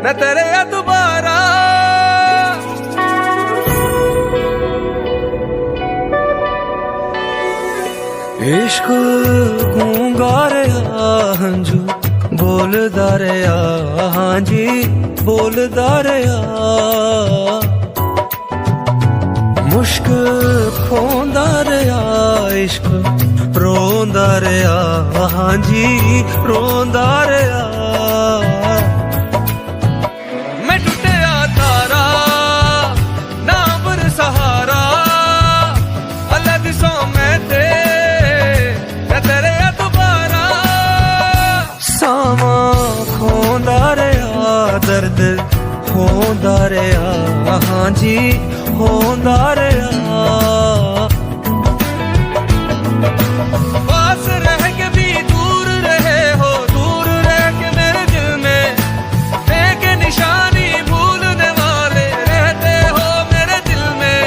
न तेरे या दोबारा। इश्क गूंगा रे हंजू बोलदा रे हाँ जी बोलदा रे मुश्क खोंदा रे इश्क रोंदा रे हाँ जी रोंदा रे मैं टूटिया तारा ना बर सहारा अलग सो मैं तेरे दोबारा। सामा खोंदा रे दर्द होंदा रे हाँ जी होंदा रे पास रह के भी दूर रहे हो, दूर रह के मेरे दिल में एक निशानी भूलने वाले रहते हो मेरे दिल में।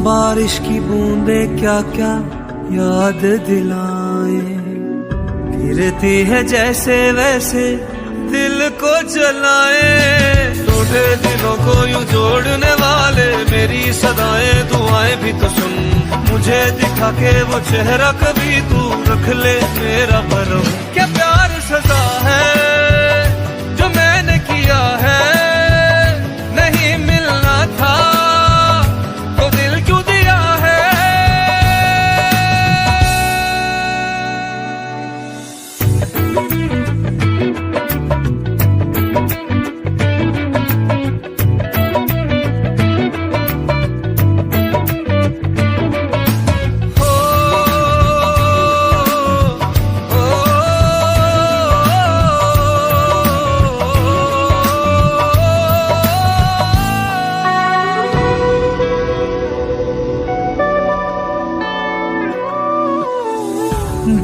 बारिश की बूंदे क्या क्या याद दिलाए, गिरती है जैसे वैसे दिल को जलाए। टूटे दिलों को यूं जोड़ने वाले मेरी सदाएं दुआएं भी तो सुन, मुझे दिखा के वो चेहरा कभी तू रख ले मेरा भरम। क्या प्यार सजा है जो मैंने किया है, नहीं मिलना था तो दिल क्यों दिया है।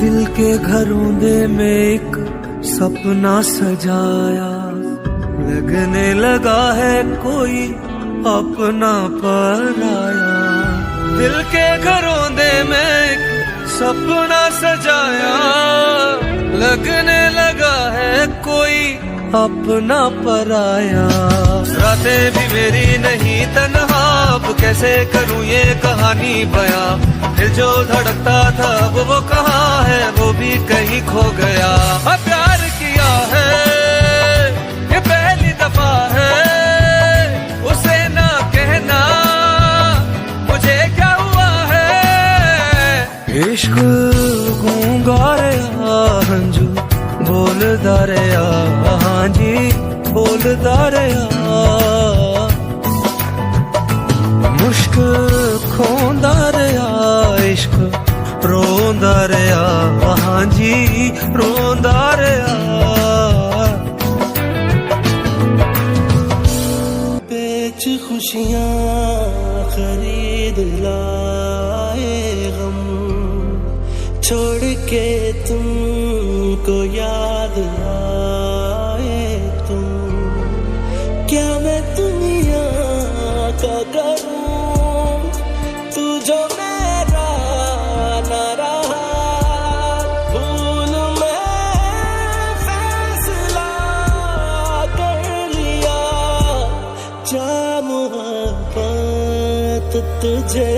दिल के घरोंदे में एक सपना सजाया, लगने लगा है कोई अपना पराया। दिल के घरोंदे में एक सपना सजाया, लगने लगा है कोई अपना पराया। रातें भी मेरी नहीं तन्हा, अब कैसे करूं ये कहानी बयां। दिल जो धड़कता था वो कहाँ है, वो भी कहीं खो गया। अब प्यार किया है ये पहली दफा है, उसे ना कहना मुझे क्या हुआ है। इश्क गूंगा रे हंजू बोलदा रे हाँ जी बोलदा रे मुश्क खोंदा रे इश्क रोंदा रे हाँ जी रोंदा रे। बेच खुशियाँ खरीद लाए गम, छोड़ के तुमको याद आए तुम। क्या मैं दुनिया का करूं, तू जो मेरा ना रहा। भूल मैं फैसला कर लिया, जा मोहब्बत तुझे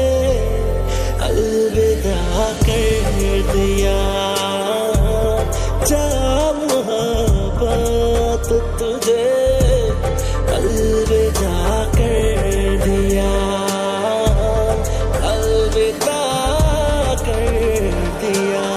अलविदा कर दिया। जा मोहब्बत तुझे अलविदा कर दिया, अलविदा कर दिया।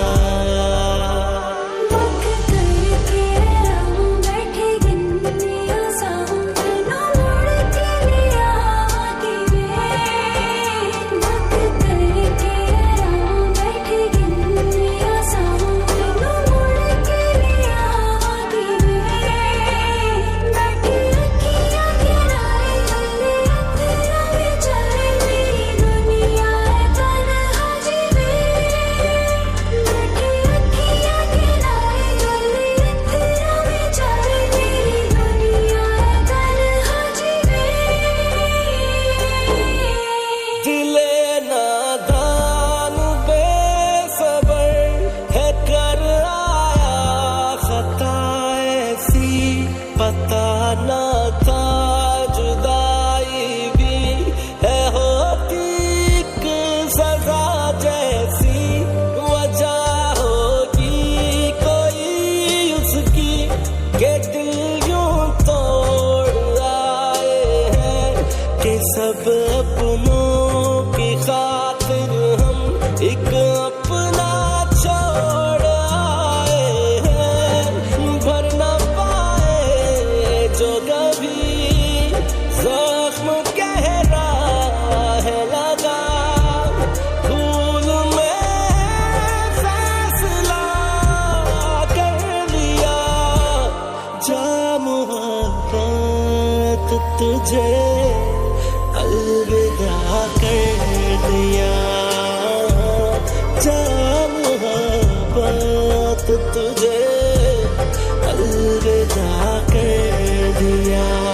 तुझे अलविदा कर दिया, जा मोहब्बत तुझे अलविदा कर दिया।